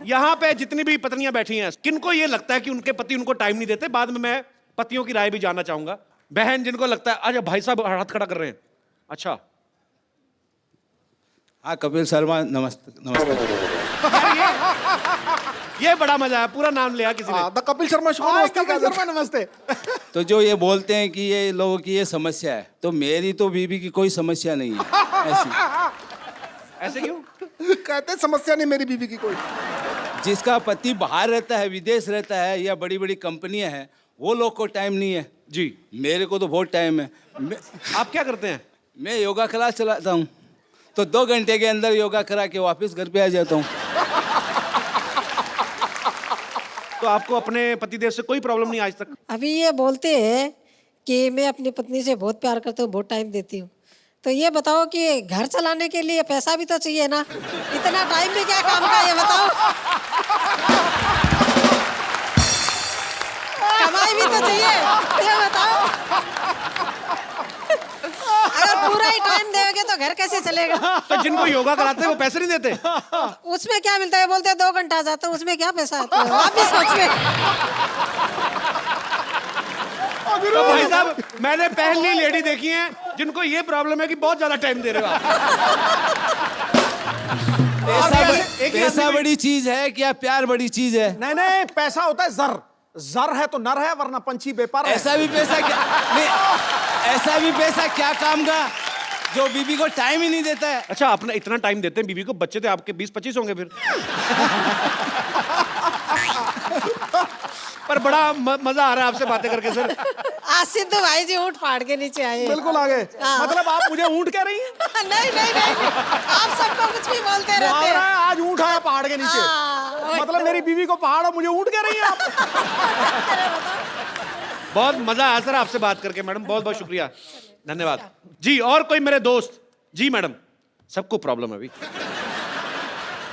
यहाँ पे जितनी भी पत्नियां बैठी हैं, किनको ये लगता है कि उनके पति उनको टाइम नहीं देते? बाद में मैं पतियों की राय भी जानना चाहूंगा। बहन जिनको लगता है, अच्छा भाई साहब हाथ खड़ा कर रहे हैं, अच्छा हाँ कपिल शर्मा, नमस्ते नमस्ते। ये बड़ा मजा है, पूरा नाम लिया किसी ने। The Kapil Sharma show. नमस्ते कपिल शर्मा नमस्ते। तो जो ये बोलते हैं कि ये लोगों की ये समस्या है, तो मेरी तो बीबी की कोई समस्या नहीं है ऐसी। ऐसे क्यों? कहते समस्या नहीं मेरी बीवी की कोई। जिसका पति बाहर रहता है, विदेश रहता है, या बड़ी बड़ी कंपनियां हैं, वो लोग को टाइम नहीं है जी। मेरे को तो बहुत टाइम है। आप क्या करते हैं? मैं योगा क्लास चलाता हूँ, तो 2 घंटे के अंदर योगा करा के वापस घर पे आ जाता हूँ। तो आपको अपने पतिदेव से कोई प्रॉब्लम नहीं आज तक? अभी ये बोलते हैं कि मैं अपनी पत्नी से बहुत प्यार करता हूँ, बहुत टाइम देती हूँ। तो ये बताओ कि घर चलाने के लिए पैसा भी तो चाहिए ना, इतना टाइम भी क्या काम का, ये बताओ। कमाई भी तो चाहिए, ये बताओ। अगर पूरा ही टाइम देोगे तो घर कैसे चलेगा? तो जिनको योगा कराते हैं वो पैसे नहीं देते? उसमें क्या मिलता है? बोलते हैं 2 घंटा जाता हूँ, उसमें क्या पैसा आता है? आप भी सोचिए। तो भाई साहब, मैंने पहली लेडी देखी है जिनको ये प्रॉब्लम है कि बहुत ज्यादा टाइम दे रहे हो आप। पैसा बड़ी चीज है क्या प्यार बड़ी चीज है? नहीं नहीं, पैसा होता है जर। जर है तो नर है, वरना पंछी बेपार है। ऐसा भी पैसा क्या नहीं, ऐसा भी पैसा क्या काम का जो बीबी को टाइम ही नहीं देता है? अच्छा, आपने इतना टाइम देते हैं बीवी को, बच्चे थे आपके 20-25 होंगे फिर। पर बड़ा मजा आ रहा है आपसे बातें करके सर। आज सिद्धू भाई जी ऊँट फाड़ के नीचे आए। बिल्कुल आगे। हाँ। मतलब आप मुझे ऊंट कह रही हैं? नहीं नहीं नहीं, आप सबको कुछ भी बोलते रहते हैं। आज ऊंट आया पहाड़ के नीचे। हाँ, मतलब मेरी बीवी को पहाड़ और मुझे ऊंट कह रही हैं आप? बहुत मजा आया सर आपसे बात करके मैडम, बहुत बहुत शुक्रिया, धन्यवाद जी। और कोई मेरे दोस्त? जी मैडम, सबको प्रॉब्लम है अभी।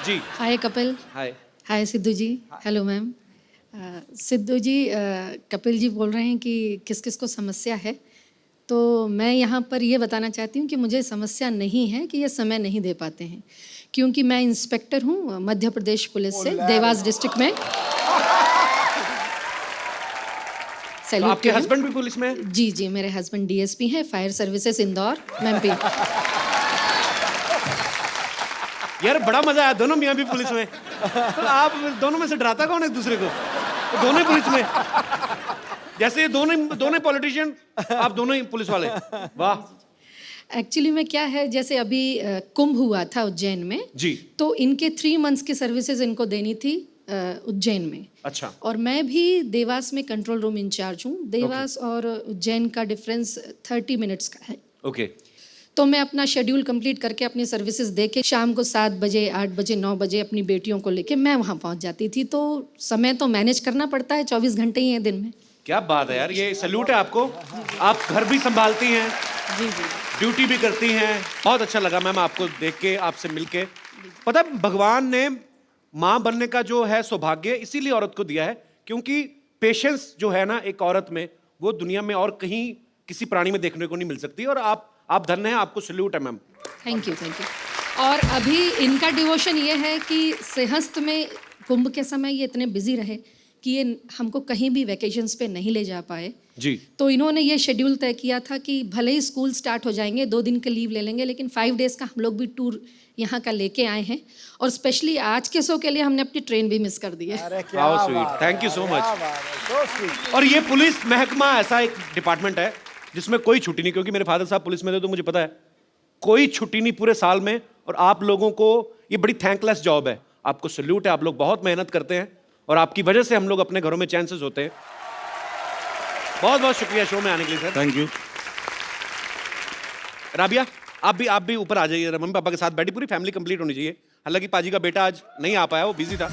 जी hi Kapil. Hi. Hi Sidhu ji. Hello ma'am. Sidhu ji, Kapil ji बोल रहे हैं कि किस किस को समस्या है, तो मैं यहाँ पर ये बताना चाहती हूँ कि मुझे समस्या नहीं है कि ये समय नहीं दे पाते हैं, क्योंकि मैं इंस्पेक्टर हूँ मध्य प्रदेश पुलिस से, देवास डिस्ट्रिक्ट में। तो सैल्यूट आपके करें। हस्बैंड भी पुलिस में हैं? जी जी, मेरे हस्बैंड डीएसपी हैं, फायर सर्विसेज इंदौर, एमपी। यार बड़ा मजा आया, दोनों मियाँ भी पुलिस में। तो आप दोनों में से डराता कौन है एक दूसरे को? तो दोनों ही पुलिस में, जैसे ये दोनों पॉलिटिशियन, आप दोनों ही पुलिस वाले। वाह। एक्चुअली में क्या है, जैसे अभी कुंभ हुआ था उज्जैन में जी। तो इनके 3 मंथ्स की सर्विसेज इनको देनी थी उज्जैन में। अच्छा। और मैं भी देवास में कंट्रोल रूम इंचार्ज हूँ। देवास और उज्जैन का डिफरेंस 30 मिनट्स का है। ओके। तो मैं अपना शेड्यूल कंप्लीट करके अपनी सर्विसेज दे के शाम को 7 बजे, 8 बजे, 9 बजे अपनी बेटियों को लेके मैं वहाँ पहुँच जाती थी। तो समय तो मैनेज करना पड़ता है, 24 घंटे ही हैं दिन में। क्या बात है यार, ये सैल्यूट है आपको। आप घर भी संभालती हैं, जी जी। ड्यूटी भी करती हैं। बहुत अच्छा लगा मैम आपको देख के, आपसे मिलके। पता है, भगवान ने माँ बनने का जो है सौभाग्य इसीलिए औरत को दिया है, क्योंकि पेशेंस जो है ना एक औरत में, वो दुनिया में और कहीं किसी प्राणी में देखने को नहीं मिल सकती। और आप धन्य हैं, आपको सैल्यूट है ma'am. Thank you, thank you. और अभी इनका डिवोशन ये है कि सिंहस्थ में कुंभ के समय ये इतने बिजी रहे कि ये हमको कहीं भी वैकेशंस पे नहीं ले जा पाए जी। तो इन्होंने ये शेड्यूल तय किया था कि भले ही स्कूल स्टार्ट हो जाएंगे, 2 दिन का लीव ले लेंगे, लेकिन 5 डेज़ का हम लोग भी टूर यहाँ का लेके आए हैं। और स्पेशली आज के शो के लिए हमने अपनी ट्रेन भी मिस कर दी है। How sweet, thank you so much. और ये पुलिस महकमा ऐसा एक डिपार्टमेंट है जिसमें कोई छुट्टी नहीं, क्योंकि मेरे फादर साहब पुलिस में थे तो मुझे पता है कोई छुट्टी नहीं पूरे साल में। और आप लोगों को ये बड़ी थैंकलेस जॉब है, आपको सैल्यूट है। आप लोग बहुत मेहनत करते हैं और आपकी वजह से हम लोग अपने घरों में चैन से सोते हैं। बहुत बहुत शुक्रिया शो में आने के लिए सर। Thank you. राबिया, आप भी ऊपर आ जाइए, मम्मी पापा के साथ बैठी, पूरी फैमिली कंप्लीट होनी चाहिए। हालांकि पाजी का बेटा आज नहीं आ पाया, वो बिजी था।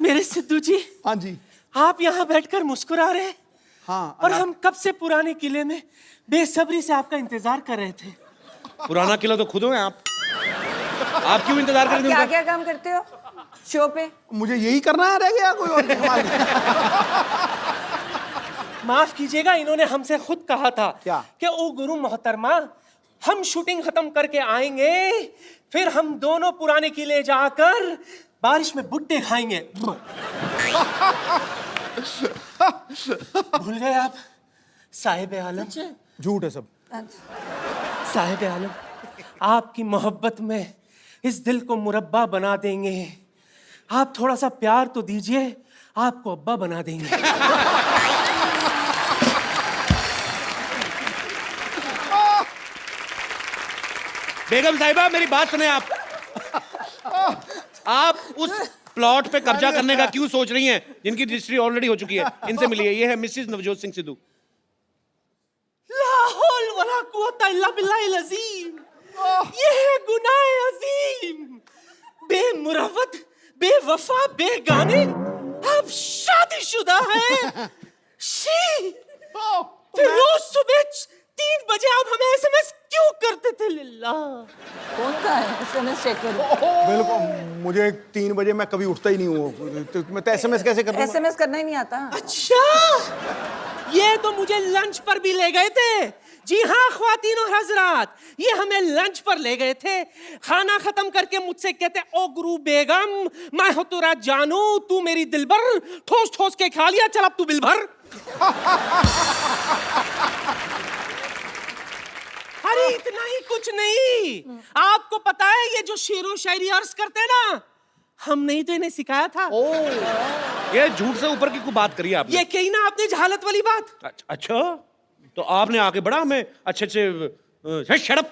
मेरे सिद्धू जी, हाँ जी। आप यहाँ बैठकर मुस्कुरा रहे हैं। हाँ। और हम कब से पुराने किले में बेसब्री से आपका इंतजार कर रहे थे। पुराना किला तो खुद हो हैं आप क्यों इंतजार कर रहे थे क्या उनका? क्या काम करते हो शो पे? मुझे यही करना है, रह गया कोई और कमाल नहीं। माफ कीजिएगा, इन्होंने हमसे खुद कहा था क्या? कि ओ गुरु मोहतरमा, हम शूटिंग खत्म करके आएंगे, फिर हम दोनों पुराने किले जाकर बारिश में बुट्टे खाएंगे। भूल गए आप साहिब आलम? झूठ है सब। साहिब आलम, आपकी मोहब्बत में इस दिल को मुरब्बा बना देंगे। आप थोड़ा सा प्यार तो दीजिए, आपको अब्बा बना देंगे। बेगम साहिबा, मेरी बात सुने आप उस प्लॉट पे कब्जा करने का क्यों सोच रही हैं जिनकी रजिस्ट्री ऑलरेडी हो चुकी है? इनसे मिलिए, ये है मिसेस नवजोत सिंह सिद्धू। ला हौल वला कुव्वता इल्ला बिल्लाहिल अज़ीम। ये है गुनाह अजीम। बेमुरवत, बेवफा, बेगाने, आप शादीशुदा हैं। शी, फिर रोज सुबह 3 बजे आप हमें एसएमएस क्यों करते थे? लिल्ला, कौन का है एसएमएस चेक करो। बिल्कुल, मुझे 3 बजे मैं कभी उठता ही नहीं हूँ, तो मैं तो एसएमएस कैसे कर दूंगा? एसएमएस करना ही नहीं आता। अच्छा, ये तो मुझे लंच पर भी ले गए थे। जी हाँ ख्वातीन और हजरात, ये हमें लंच पर ले गए थे। खाना खत्म करके मुझसे कहते, ओ गुरु बेगम, मैं हो तेरा जानू, तू मेरी दिलबर, ठोस ठोस के खा लिया, चल अब तू बिल भर। अरे इतना ही कुछ नहीं, आपको पता है ये जो शेरो शायरी अर्ज करते हैं ना, हमने ही तो इन्हें सिखाया था। ये झूठ से ऊपर की कोई बात करी आपने? ये कही ना आपने जहालत वाली बात। अच्छा, तो आपने आके बड़ा हमें अच्छे शट अप।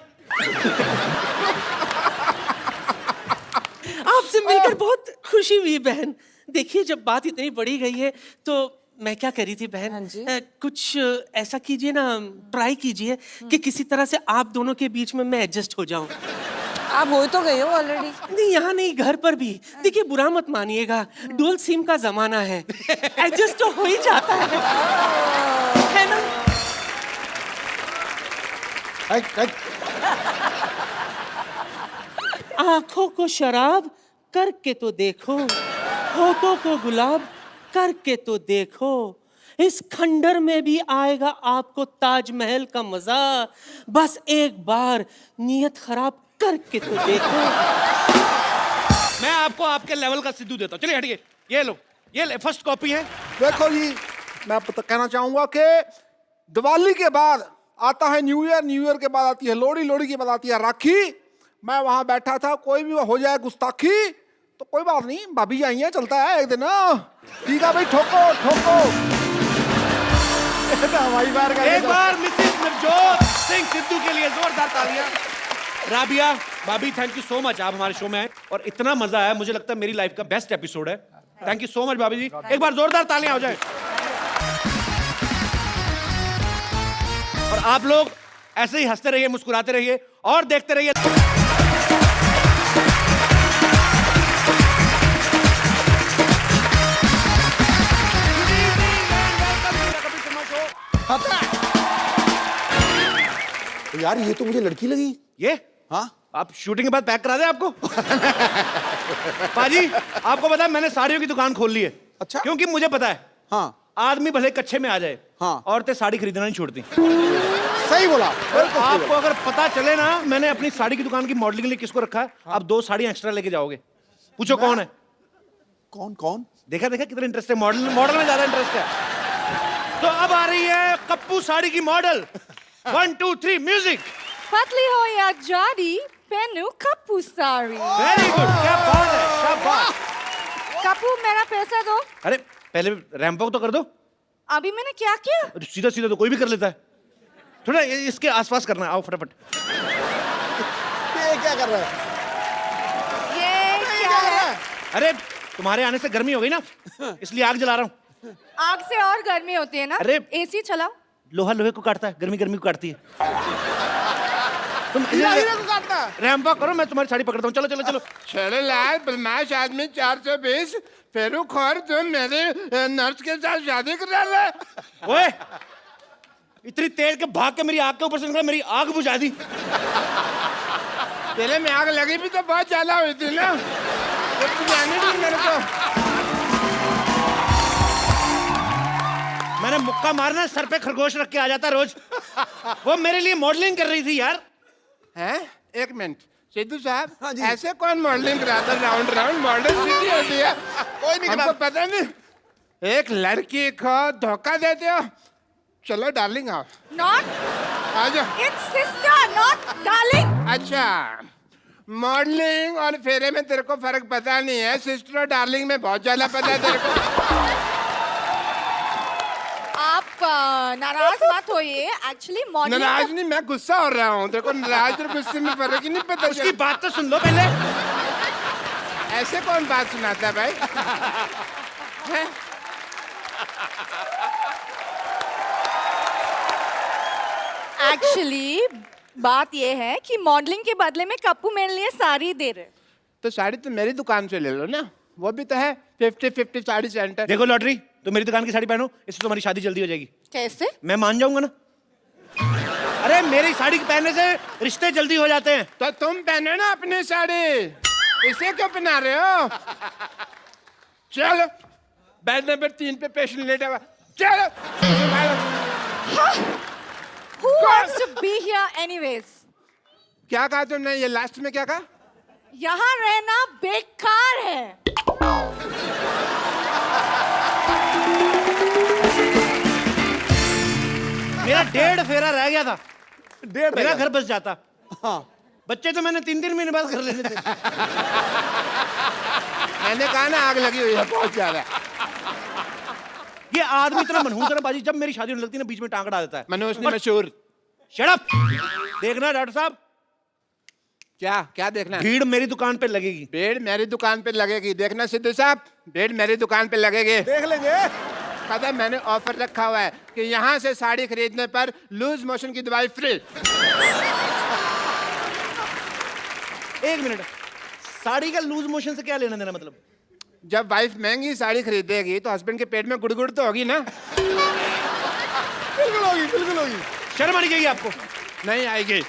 आपसे मिलकर बहुत खुशी हुई बहन। देखिए, जब बात इतनी बढ़ी गई है तो मैं क्या करी थी बहन, हाँ जी। कुछ ऐसा कीजिए ना, ट्राई कीजिए कि किसी तरह से आप दोनों के बीच में मैं एडजस्ट हो जाऊं। आप हो तो गए हो ऑलरेडी। नहीं, यहाँ नहीं, घर पर भी। देखिए, बुरा मत मानिएगा, डुअल सिम का जमाना है, एडजस्ट तो हो ही जाता है ना? आंखों को शराब करके तो देखो, होठों को गुलाब करके तो देखो, इस खंडर में भी आएगा आपको ताजमहल का मजा, बस एक बार नीयत खराब करके तो देखो। मैं आपको आपके लेवल का सिद्धू देता हूँ, चलिए हटिए, ये लो, ये फर्स्ट कॉपी है। देखो जी, मैं कहना चाहूंगा कि दिवाली के बाद आता है न्यू ईयर, न्यू ईयर के बाद आती है लोहड़ी, लोहड़ी के बाद आती है राखी। मैं वहां बैठा था, कोई भी हो जाए गुस्ताखी तो कोई बात नहीं, भाभी आई है, चलता है एक दिन। ठीक है भाई, ठोको ठोको। हवाई फायर कर एक बार मिसेस नवजोत सिंह सिद्धू के लिए जोरदार तालियां। राबिया भाभी, थैंक यू सो मच, आप हमारे शो में आए और इतना मजा आया, मुझे लगता है मेरी लाइफ का बेस्ट एपिसोड है। थैंक यू सो मच भाभी जी, एक बार जोरदार तालियां हो जाए। और आप लोग ऐसे ही हंसते रहिए, मुस्कुराते रहिए और देखते रहिए। तो यार ये तो मुझे लड़की लगी। ये हाँ, आप शूटिंग के बाद पैक करा दे आपको। पाजी, आपको पता है मैंने साड़ियों की दुकान खोल ली है। अच्छा। क्योंकि मुझे पता है, हाँ आदमी भले कच्चे में आ जाए, हाँ, औरतें साड़ी खरीदना नहीं छोड़ती। सही बोला। आपको अगर पता चले ना मैंने अपनी साड़ी की दुकान की मॉडलिंग के लिए किसको रखा है, आप 2 साड़ियां एक्स्ट्रा लेके जाओगे। पूछो कौन है? कौन कौन? देखा कितना इंटरेस्ट है, मॉडल में ज्यादा इंटरेस्ट है। तो अब आ रही है कप्पू साड़ी की मॉडल। 1 2 3 म्यूजिक। पतली हो या जाडी, पहनू कप्पू साड़ी। वेरी गुड, क्या बात है, शाबाश। कप्पू, मेरा पैसा दो। अरे पहले रैंप वॉक तो कर दो। अभी मैंने क्या किया? सीधा सीधा तो कोई भी कर लेता है, थोड़ा इसके आसपास करना है। आओ फटाफट। ये क्या कर रहा है? ये क्या है? अरे तुम्हारे आने से गर्मी हो गई ना, इसलिए आग जला रहा हूँ। आग से और गर्मी होती है ना। अरे एसी चलाओ। लोहा लोहे को काटता है, गर्मी गर्मी को काटती है। तुम रैंप वॉक करो, मैं तुम्हारी साड़ी पकड़ता हूँ। चलो चलो चलो। चलो लाल बदमाश आदमी 420 फेरू खोर, तुम मेरे नर्स के साथ शादी करा ले। ओए, इतनी तेज के भाग के मेरी आग के ऊपर से निकला, मेरी आग बुझा दी। तेरे में आग लगी भी तो बहुत ज्यादा हुई थी ना, तो जाने दी मेरे को। मैंने मुक्का मारना, सर पे खरगोश रख के आ जाता रोज। वो मेरे लिए मॉडलिंग कर रही थी यार। हैं? एक मिनट सिद्धू साहब, हाँ जी। ऐसे कौन मॉडलिंग कराता? राउंड राउंड मॉडल सीधी होती है, कोई नहीं हमको पता नहीं। एक लड़की को धोखा देते हो। चलो डार्लिंग आओ, Not. आ जाओ। It's sister, not darling. अच्छा, मॉडलिंग और फेरे में तेरे को फर्क पता नहीं है, सिस्टर और डार्लिंग में बहुत ज्यादा पता है तेरे को। आप नाराज मत होइए। एक्चुअली मॉडलिंग नाराज नहीं, मैं गुस्सा हो रहा हूँ। तेरे को नाराज और गुस्से में फर्क ही नहीं पता। उसकी बात तो सुन लो पहले। ऐसे कौन बात सुनाता है भाई? हैं? एक्चुअली बात ये है कि मॉडलिंग के बदले में कप्पू मेरे लिए साड़ी दे रहे। तो साड़ी तो मेरी दुकान से ले लो ना, वो भी तो है 50-50 साड़ी सेंटर। देखो लॉटरी, तुम मेरी दुकान की साड़ी पहनो, इससे तुम्हारी शादी जल्दी हो जाएगी। कैसे? मैं मान जाऊंगा ना। अरे मेरी साड़ी पहनने से रिश्ते जल्दी हो जाते हैं। तो तुम पहनो ना अपनी साड़ी, इसे क्यों पहना रहे हो? चलो, बेड नंबर 3 पे पेशेंट लेटा हुआ। चलो। Who wants to be here anyways? क्या कहा तुमने? ये लास्ट में क्या कहा? यहाँ रहना बेकार है। मेरा 1.5 फेरा रह गया था, 1.5 मेरा घर बस जाता। हाँ, बच्चे तो मैंने 3 महीने बाद कर लेने थे। मैंने कहा ना आग लगी हुई है बहुत ज्यादा। ये आदमी इतना मनहूस है ना बाजी, जब मेरी शादी होने लगती है ना बीच में टांग अड़ा देता है। मनोज ने मशहूर। Shut up. देखना डॉक्टर साहब, क्या क्या देखना है? भीड़ मेरी दुकान पे लगेगी। भीड़ मेरी दुकान पे लगेगी। देखना सिद्धू साहब, भीड़ मेरी दुकान पे लगेगी। देख लेंगे। पता है मैंने ऑफर रखा हुआ है कि यहाँ से साड़ी खरीदने पर लूज मोशन की दवाई फ्री। 1 मिनट, साड़ी का लूज मोशन से क्या लेना देना? मतलब जब वाइफ महंगी साड़ी खरीदेगी तो हस्बैंड के पेट में गुड़गुड़ तो होगी ना। बिल्कुल होगी, बिल्कुल होगी। शर्म आनी चाहिए आपको। नहीं आएगी।